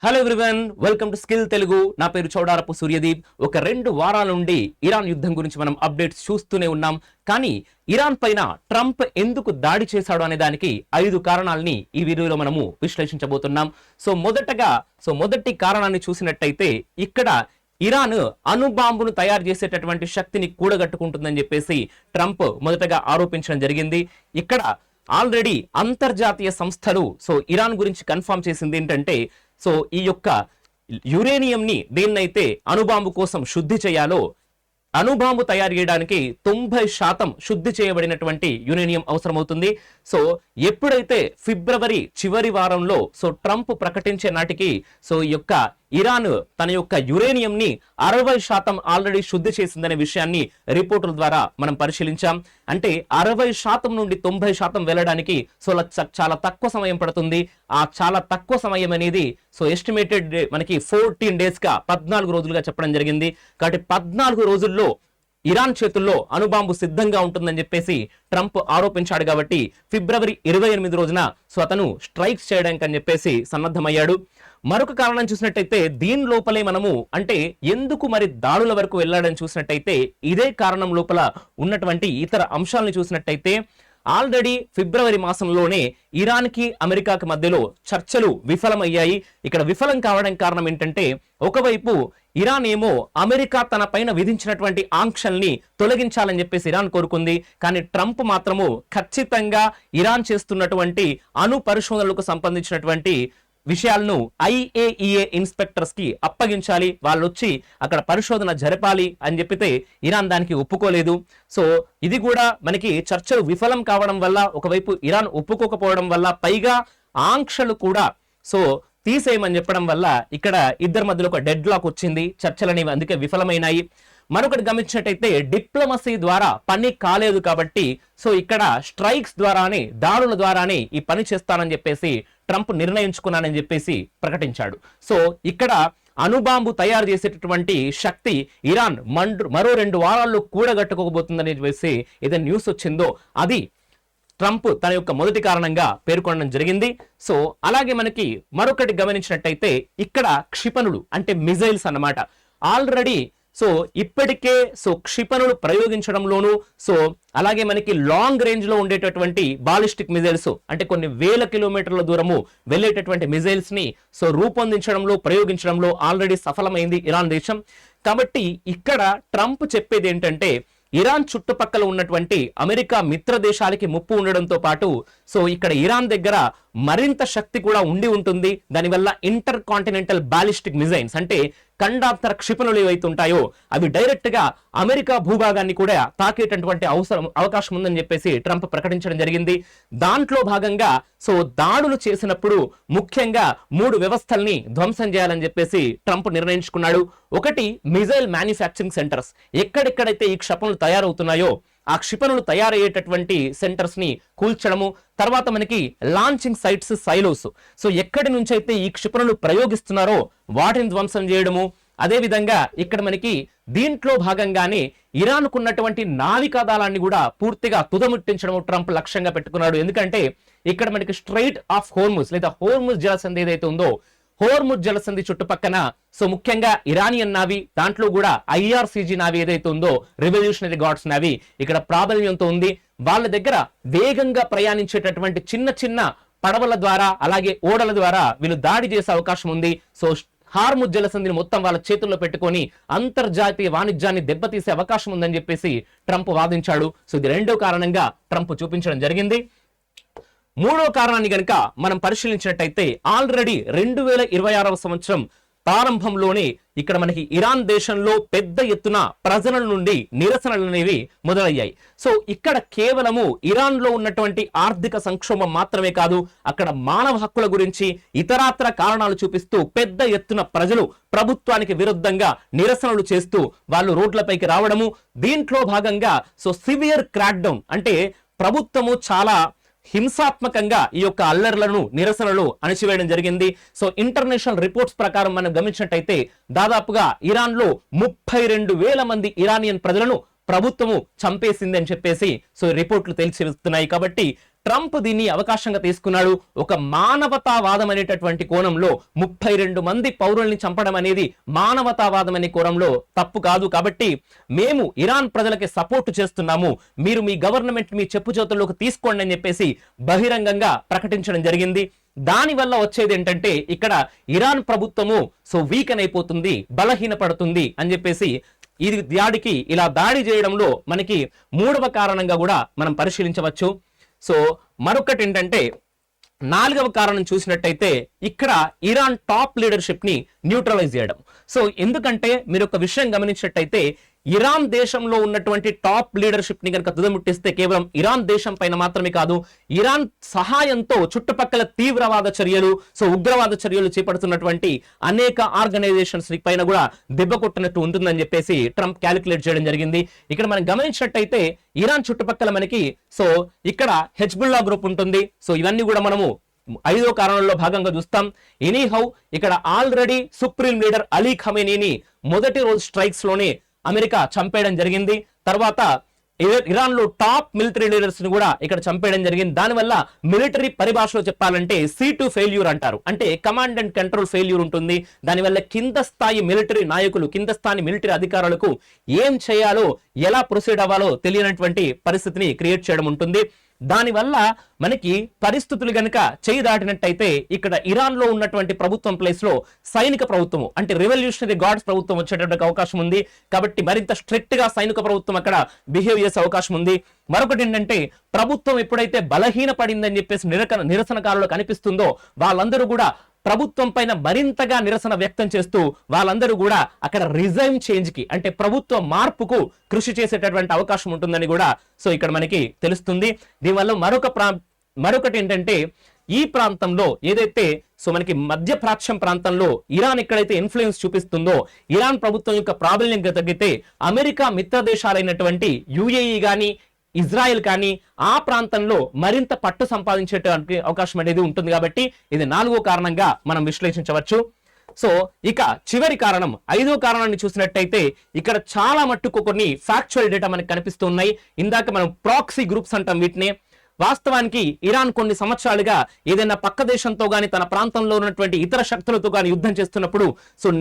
Hello everyone, welcome to skill Telugu. నా పేరు చౌడారపు సూర్యదీప్. ఒక 2 వారాల నుండి ఇరాన్ యుద్ధం గురించి మనం అప్డేట్స్ చూస్తూనే ఉన్నాం. కానీ ఇరాన్ పైన ట్రంప్ ఎందుకు దాడి చేశాడు అనే దానికి 5 కారణాలని ఈ వీడియోలో మనము విశ్లేషించబోతున్నాం. మొదటి కారణాన్ని చూసినట్టయితే ఇక్కడ ఇరాన్ అణుబాంబును తయారు చేసేటటువంటి శక్తిని కూడగట్టుకుంటుందని చెప్పేసి ట్రంప్ మొదటగా ఆరోపించడం జరిగింది. ఇక్కడ ఆల్రెడీ అంతర్జాతీయ సంస్థలు ఇరాన్ గురించి కన్ఫర్మ్ చేసింది ఏంటంటే ఈ యొక్క యురేనియం ని దేన్నైతే అణుబాంబు కోసం శుద్ధి చేయాలో అణుబాంబు తయారు చేయడానికి 90% శుద్ధి చేయబడినటువంటి యురేనియం అవసరమవుతుంది. ఎప్పుడైతే ఫిబ్రవరి చివరి వారంలో ట్రంప్ ప్రకటించే నాటికి ఈ యొక్క ఇరాన్ తన యొక్క యురేనియం ని 60% ఆల్రెడీ శుద్ధి చేసిందనే విషయాన్ని రిపోర్టుల ద్వారా మనం పరిశీలించాం. అంటే 60% నుండి 90% వెళ్ళడానికి చాలా తక్కువ సమయం పడుతుంది. ఆ చాలా తక్కువ సమయం అనేది ఎస్టిమేటెడ్ మనకి 14 days గా 14 రోజులుగా చెప్పడం జరిగింది. కాబట్టి 14 రోజుల్లో ఇరాన్ చేతుల్లో అణుబాంబు సిద్ధంగా ఉంటుందని చెప్పేసి ట్రంప్ ఆరోపించాడు. కాబట్టి ఫిబ్రవరి 28 రోజున అతను స్ట్రైక్స్ చేయడానికి అని చెప్పేసి సన్నద్ధమయ్యాడు. మరొక కారణం చూసినట్టయితే దీని లోపలే మనము అంటే ఎందుకు మరి దాడుల వరకు వెళ్ళాడని చూసినట్టయితే ఇదే కారణం లోపల ఉన్నటువంటి ఇతర అంశాలను చూసినట్టయితే ఆల్రెడీ ఫిబ్రవరి మాసంలోనే ఇరాన్ కి అమెరికాకి మధ్యలో చర్చలు విఫలమయ్యాయి. ఇక్కడ విఫలం కావడానికి కారణం ఏంటంటే ఒకవైపు ఇరాన్ ఏమో అమెరికా తన పైన విధించినటువంటి ఆంక్షల్ని తొలగించాలని చెప్పేసి ఇరాన్ కోరుకుంది. కానీ ట్రంప్ మాత్రము ఖచ్చితంగా ఇరాన్ చేస్తున్నటువంటి అణు పరిశోధనలకు సంబంధించినటువంటి విషయాలను IAEA ఇన్స్పెక్టర్స్ కి అప్పగించాలి, వాళ్ళు వచ్చి అక్కడ పరిశోధన జరపాలి అని చెప్పితే ఇరాన్ దానికి ఒప్పుకోలేదు. ఇది కూడా మనకి చర్చలు విఫలం కావడం వల్ల ఒకవైపు ఇరాన్ ఒప్పుకోకపోవడం వల్ల పైగా ఆంక్షలు కూడా తీసేయమని చెప్పడం వల్ల ఇక్కడ ఇద్దరి మధ్యలో ఒక డెడ్ లాక్ వచ్చింది. చర్చలు అనేవి అందుకే విఫలమైనాయి. మరొకటి గమనించినట్టయితే డిప్లొమసీ ద్వారా పని కాలేదు కాబట్టి ఇక్కడ స్ట్రైక్స్ ద్వారానే దాడుల ద్వారానే ఈ పని చేస్తానని చెప్పేసి ట్రంప్ నిర్ణయించుకున్నానని చెప్పేసి ప్రకటించాడు. ఇక్కడ అణుబాంబు తయారు చేసేటటువంటి శక్తి ఇరాన్ మరో 2 వారాల్లో కూడగట్టుకోబోతుందని చెప్పేసి ఏదైనా న్యూస్ వచ్చిందో అది ట్రంప్ తన యొక్క మొదటి కారణంగా పేర్కొనడం జరిగింది. అలాగే మనకి మరొకటి గమనించినట్టయితే ఇక్కడ క్షిపణులు అంటే మిజైల్స్ అన్నమాట. ఆల్రెడీ ఇప్పటికే క్షిపణులు ప్రయోగించడంలోనూ అలాగే మనకి లాంగ్ రేంజ్ లో ఉండేటటువంటి బాలిస్టిక్ మిజైల్స్ అంటే కొన్ని వేల కిలోమీటర్ల దూరము వెళ్ళేటటువంటి మిజైల్స్ ని రూపొందించడంలో ప్రయోగించడంలో ఆల్రెడీ సఫలమైంది ఇరాన్ దేశం. కాబట్టి ఇక్కడ ట్రంప్ చెప్పేది ఏంటంటే ఇరాన్ చుట్టుపక్కల ఉన్నటువంటి అమెరికా మిత్ర దేశాలకి ముప్పు ఉండడంతో పాటు ఇక్కడ ఇరాన్ దగ్గర మరింత శక్తి కూడా ఉండి ఉంటుంది. దానివల్ల ఇంటర్ కాంటినెంటల్ బాలిస్టిక్ మిజైల్స్ అంటే ఖండాంతర క్షిపణులు ఏవైతే ఉంటాయో అవి డైరెక్ట్ గా అమెరికా భూభాగాన్ని కూడా తాకేటటువంటి అవకాశం ఉందని చెప్పేసి ట్రంప్ ప్రకటించడం జరిగింది. దాంట్లో భాగంగా దాడులు చేసినప్పుడు ముఖ్యంగా 3 వ్యవస్థల్ని ధ్వంసం చేయాలని చెప్పేసి ట్రంప్ నిర్ణయించుకున్నాడు. ఒకటి మిజైల్ మ్యానుఫ్యాక్చరింగ్ సెంటర్స్, ఎక్కడెక్కడైతే ఈ క్షిపణులు తయారవుతున్నాయో ఆ క్షిపణులు తయారయ్యేటటువంటి సెంటర్స్ ని కూల్చడము. తర్వాత మనకి లాంచింగ్ సైట్స్ సైలోస్, ఎక్కడి నుంచి అయితే ఈ క్షిపణులు ప్రయోగిస్తున్నారో వాటిని ధ్వంసం చేయడము. అదే విధంగా ఇక్కడ మనకి దీంట్లో భాగంగానే ఇరాన్ కున్నటువంటి నావికా దళాన్ని కూడా పూర్తిగా తుదముట్టించడం ట్రంప్ లక్ష్యంగా పెట్టుకున్నాడు. ఎందుకంటే ఇక్కడ మనకి స్ట్రైట్ ఆఫ్ హోర్ముజ్ లేదా హోర్ముజ్ జలసంధి ఏదైతే ఉందో హోర్ముజ్ జలసంధి చుట్టుపక్కన ముఖ్యంగా ఇరానియన్ నావీ, దాంట్లో కూడా IRCG నావీ ఏదైతే ఉందో రెవల్యూషనరీ గార్డ్స్ నావీ ఇక్కడ ప్రాబల్యంతో ఉంది. వాళ్ళ దగ్గర వేగంగా ప్రయాణించేటటువంటి చిన్న చిన్న పడవల ద్వారా అలాగే ఓడల ద్వారా వీళ్ళు దాడి చేసే అవకాశం ఉంది. హార్ముజ్ జలసంధిని మొత్తం వాళ్ళ చేతుల్లో పెట్టుకొని అంతర్జాతీయ వాణిజ్యాన్ని దెబ్బతీసే అవకాశం ఉందని చెప్పేసి ట్రంప్ వాదించాడు. ఇది 2వ కారణంగా ట్రంప్ చూపించడం జరిగింది. 3వ కారణాన్ని గనుక మనం పరిశీలించినట్టయితే ఆల్రెడీ 2026వ సంవత్సరం ప్రారంభంలోనే ఇక్కడ మనకి ఇరాన్ దేశంలో పెద్ద ఎత్తున ప్రజల నుండి నిరసనలు అనేవి మొదలయ్యాయి. ఇక్కడ కేవలము ఇరాన్ లో ఉన్నటువంటి ఆర్థిక సంక్షోభం మాత్రమే కాదు, అక్కడ మానవ హక్కుల గురించి ఇతరాత్ర కారణాలు చూపిస్తూ పెద్ద ఎత్తున ప్రజలు ప్రభుత్వానికి విరుద్ధంగా నిరసనలు చేస్తూ వాళ్ళు రోడ్లపైకి రావడము. దీంట్లో భాగంగా సివియర్ క్రాక్ డౌన్ అంటే ప్రభుత్వము చాలా హింసాత్మకంగా ఈ యొక్క అల్లర్లను నిరసనలు అణచివేయడం జరిగింది. ఇంటర్నేషనల్ రిపోర్ట్స్ ప్రకారం మనం గమనించినట్టయితే దాదాపుగా ఇరాన్ లో 32,000 మంది ఇరానియన్ ప్రజలను ప్రభుత్వము చంపేసింది అని చెప్పేసి రిపోర్ట్లు తెలిసిస్తున్నాయి. కాబట్టి ట్రంప్ దీన్ని అవకాశంగా తీసుకున్నాడు. ఒక మానవతావాదం అనేటటువంటి కోణంలో 32 మంది పౌరుల్ని చంపడం అనేది మానవతావాదం అనే కోణంలో తప్పు కాదు. కాబట్టి మేము ఇరాన్ ప్రజలకి సపోర్ట్ చేస్తున్నాము, మీరు మీ గవర్నమెంట్ మీ చెప్పు చేతుల్లోకి తీసుకోండి అని చెప్పేసి బహిరంగంగా ప్రకటించడం జరిగింది. దాని వల్ల వచ్చేది ఏంటంటే ఇక్కడ ఇరాన్ ప్రభుత్వము వీకెన్ అయిపోతుంది, బలహీనపడుతుంది అని చెప్పేసి ఇది దాడికి ఇలా దాడి చేయడంలో మనకి మూడవ కారణంగా కూడా మనం పరిశీలించవచ్చు. మరొకటి ఏంటంటే నాలుగవ కారణం చూసినట్టయితే ఇక్కడ ఇరాన్ టాప్ లీడర్షిప్ ని న్యూట్రలైజ్ చేయడం. ఎందుకంటే మీరు ఒక విషయం గమనించినట్టయితే ఇరాన్ దేశంలో ఉన్నటువంటి టాప్ లీడర్షిప్ ని కనుక తుదముట్టిస్తే కేవలం ఇరాన్ దేశం పైన మాత్రమే కాదు, ఇరాన్ సహాయంతో చుట్టుపక్కల తీవ్రవాద చర్యలు ఉగ్రవాద చర్యలు చేపడుతున్నటువంటి అనేక ఆర్గనైజేషన్స్ పైన కూడా దెబ్బ కొట్టినట్టు ఉంటుందని చెప్పేసి ట్రంప్ క్యాలిక్యులేట్ చేయడం జరిగింది. ఇక్కడ మనం గమనించినట్టయితే ఇరాన్ చుట్టుపక్కల మనకి ఇక్కడ హెజ్బుల్లా గ్రూప్ ఉంటుంది. ఇవన్నీ కూడా మనము 5వ కారణంలో భాగంగా చూస్తాం. ఎనీహౌ ఇక్కడ ఆల్రెడీ సుప్రీం లీడర్ అలీ ఖమేనీని మొదటి రోజు స్ట్రైక్స్ లోనే అమెరికా చంపేయడం జరిగింది. తర్వాత ఇరాన్ లో టాప్ మిలిటరీ లీడర్స్ ని కూడా ఇక్కడ చంపేయడం జరిగింది. దానివల్ల మిలిటరీ పరిభాషలో చెప్పాలంటే C2 ఫెయిల్యూర్ అంటారు, అంటే కమాండ్ అండ్ కంట్రోల్ ఫెయిల్యూర్ ఉంటుంది. దానివల్ల కింద స్థాయి మిలిటరీ నాయకులు, కింద స్థాయి మిలిటరీ అధికారులకు ఏం చేయాలో, ఎలా ప్రొసీడ్ అవ్వాలో తెలియనటువంటి పరిస్థితిని క్రియేట్ చేయడం ఉంటుంది. దానివల్ల మనకి పరిస్థితులు గనక చేయి దాటినట్టయితే ఇక్కడ ఇరాన్ లో ఉన్నటువంటి ప్రభుత్వం ప్లేస్ లో సైనిక ప్రభుత్వం అంటే రెవల్యూషనరీ గార్డ్స్ ప్రభుత్వం వచ్చేటటువంటి అవకాశం ఉంది. కాబట్టి మరింత స్ట్రిక్ట్ గా సైనిక ప్రభుత్వం అక్కడ బిహేవ్ చేసే అవకాశం ఉంది. మరొకటి ఏంటంటే ప్రభుత్వం ఎప్పుడైతే బలహీనపడిందని చెప్పేసి నిరసనకారులు కనిపిస్తుందో వాళ్ళందరూ కూడా ప్రభుత్వం పైన మరింతగా నిరసన వ్యక్తం చేస్తూ వాళ్ళందరూ కూడా అక్కడ రిజైమ్ చేంజ్ కి అంటే ప్రభుత్వ మార్పుకు కృషి చేసేటటువంటి అవకాశం ఉంటుందని కూడా ఇక్కడ మనకి తెలుస్తుంది. దీనివల్ల మరొకటి ఏంటంటే ఈ ప్రాంతంలో ఏదైతే మనకి మధ్య ప్రాచ్యం ప్రాంతంలో ఇరాన్ ఎక్కడైతే ఇన్ఫ్లుయెన్స్ చూపిస్తుందో ఇరాన్ ప్రభుత్వం యొక్క ప్రాబల్యం తగ్గితే అమెరికా మిత్ర దేశాలైనటువంటి UAE గాని ఇజ్రాయెల్ కానీ ఆ ప్రాంతంలో మరింత పట్టు సంపాదించేటువంటి అవకాశం అనేది ఉంటుంది. కాబట్టి ఇది 4వ కారణంగా మనం విశ్లేషించవచ్చు. ఇక చివరి కారణం 5వ కారణాన్ని చూసినట్టయితే ఇక్కడ చాలా మట్టుకు కొన్ని ఫ్యాక్చువల్ డేటా మనకు కనిపిస్తూ ఉన్నాయి. ఇందాక మనం ప్రాక్సీ గ్రూప్స్ అంటాం వీటిని. వాస్తవానికి ఇరాన్ కొన్ని సంవత్సరాలుగా ఏదైనా పక్క దేశంతో గాని తన ప్రాంతంలో ఉన్నటువంటి ఇతర శక్తులతో గాని యుద్ధం చేస్తున్నప్పుడు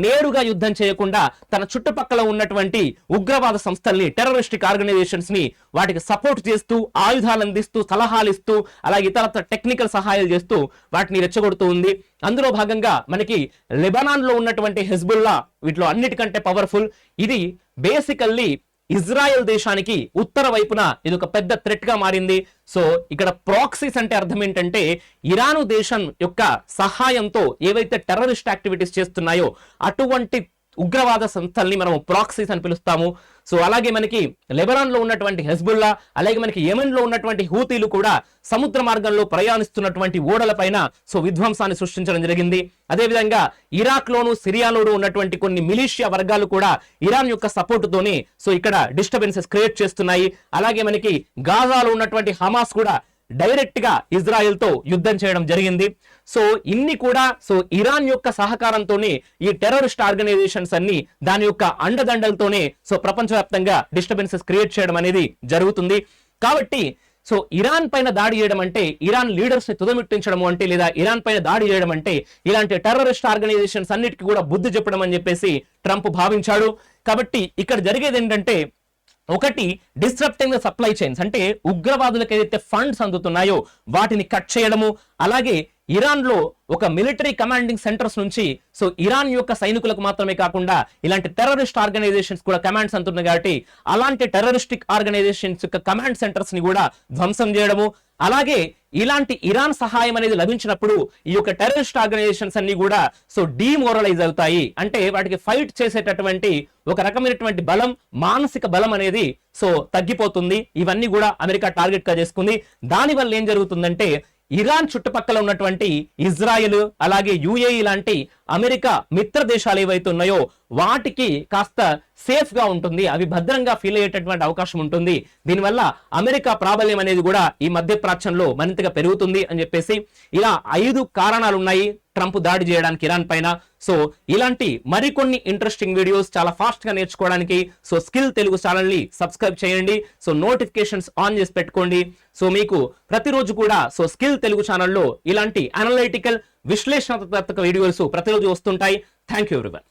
నేరుగా యుద్ధం చేయకుండా తన చుట్టుపక్కల ఉన్నటువంటి ఉగ్రవాద సంస్థల్ని, టెర్రరిస్టిక్ ఆర్గనైజేషన్స్ ని వాటికి సపోర్ట్ చేస్తూ, ఆయుధాలు అందిస్తూ, సలహాలు ఇస్తూ, అలాగే ఇతర టెక్నికల్ సహాయాలు చేస్తూ వాటిని రెచ్చగొడుతూ ఉంది. అందులో భాగంగా మనకి లెబనాన్ లో ఉన్నటువంటి హెజ్బుల్లా వీటిలో అన్నిటికంటే పవర్ఫుల్. ఇది బేసికల్లీ ఇజ్రాయెల్ దేశానికి ఉత్తర వైపున ఇది ఒక పెద్ద థ్రెట్ గా మారింది. ఇక్కడ ప్రాక్సీస్ అంటే అర్థం ఏంటంటే ఇరాను దేశం యొక్క సహాయంతో ఏవైతే టెర్రరిస్ట్ యాక్టివిటీస్ చేస్తున్నాయో అటువంటి ఉగ్రవాద సంస్థల్ని మనం ప్రాక్సీస్ అని పిలుస్తాము. అలాగే మనకి లెబనాన్ లో ఉన్నటువంటి హెజ్బుల్లా, అలాగే మనకి యెమెన్ లో ఉన్నటువంటి హూతీలు కూడా సముద్ర మార్గంలో ప్రయాణిస్తున్నటువంటి ఓడల పైన విధ్వంసాన్ని సృష్టించడం జరిగింది. అదేవిధంగా ఇరాక్ లోను, సిరియాలోను ఉన్నటువంటి కొన్ని మిలిషియా వర్గాలు కూడా ఇరాన్ యొక్క సపోర్ట్ తోనే ఇక్కడ డిస్టర్బెన్సెస్ క్రియేట్ చేస్తున్నాయి. అలాగే మనకి గాజాలో ఉన్నటువంటి హమాస్ కూడా డైరెక్ట్ గా ఇజ్రాయెల్ తో యుద్ధం చేయడం జరిగింది. ఇన్ని కూడా ఇరాన్ యొక్క సహకారంతోనే ఈ టెర్రరిస్ట్ ఆర్గనైజేషన్స్ అన్ని దాని యొక్క అండదండలతోనే ప్రపంచవ్యాప్తంగా డిస్టర్బెన్సెస్ క్రియేట్ చేయడం అనేది జరుగుతుంది. కాబట్టి ఇరాన్ పైన దాడి చేయడం అంటే ఇరాన్ లీడర్స్ ని తుదముట్టించడం అంటే, లేదా ఇరాన్ పైన దాడి చేయడం అంటే ఇలాంటి టెర్రరిస్ట్ ఆర్గనైజేషన్స్ అన్నిటికీ కూడా బుద్ధి చెప్పడం అని చెప్పేసి ట్రంప్ భావించాడు. కాబట్టి ఇక్కడ జరిగేది ఏంటంటే ఒకటి డిస్రప్టింగ్ ద సప్లై చైన్స్, అంటే ఉగ్రవాదులకు ఏదైతే ఫండ్స్ అందుతున్నాయో వాటిని కట్ చేయడము. అలాగే ఇరాన్ లో ఒక మిలిటరీ కమాండింగ్ సెంటర్స్ నుంచి ఇరాన్ యొక్క సైనికులకు మాత్రమే కాకుండా ఇలాంటి టెర్రరిస్ట్ ఆర్గనైజేషన్స్ కూడా కమాండ్స్ అంటున్నాయి. కాబట్టి అలాంటి టెర్రరిస్టిక్ ఆర్గనైజేషన్స్ యొక్క కమాండ్ సెంటర్స్ ని కూడా ధ్వంసం చేయడము. అలాగే ఇలాంటి ఇరాన్ సహాయం అనేది లభించినప్పుడు ఈ యొక్క టెర్రరిస్ట్ ఆర్గనైజేషన్స్ అన్ని కూడా డీమోరలైజ్ అవుతాయి, అంటే వాటికి ఫైట్ చేసేటటువంటి ఒక రకమైనటువంటి బలం, మానసిక బలం అనేది తగ్గిపోతుంది. ఇవన్నీ కూడా అమెరికా టార్గెట్ గా చేసుకుంది. దానివల్ల ఏం జరుగుతుందంటే ఇరాన్ చుట్టుపక్కల ఉన్నటువంటి ఇజ్రాయెల్, అలాగే UAE లాంటి అమెరికా మిత్ర దేశాలు ఏవైతే ఉన్నాయో వాటికి కాస్త సేఫ్ గా ఉంటుంది, అవి భద్రంగా ఫీల్ అయ్యేటటువంటి అవకాశం ఉంటుంది. దీనివల్ల అమెరికా ప్రాబల్యం అనేది కూడా ఈ మధ్య ప్రాచ్యంలో మరింతగా పెరుగుతుంది అని చెప్పేసి ఇలా 5 కారణాలు ఉన్నాయి ట్రంప్ దాడి చేయడానికి ఇరాన్ పైన. సో ఇలాంటి మరికొన్ని ఇంట్రెస్టింగ్ వీడియోస్ చాలా ఫాస్ట్ గా నేర్చుకోవడానికి సో స్కిల్ తెలుగు ఛానల్ ని సబ్స్క్రైబ్ చేయండి. సో నోటిఫికేషన్స్ ఆన్ చేసి పెట్టుకోండి. సో మీకు ప్రతిరోజు కూడా సో స్కిల్ తెలుగు ఛానల్లో ఇలాంటి అనలైటికల్ విశ్లేషణాత్మక వీడియోస్ ప్రతిరోజు వస్తుంటాయి. Thank you everyone.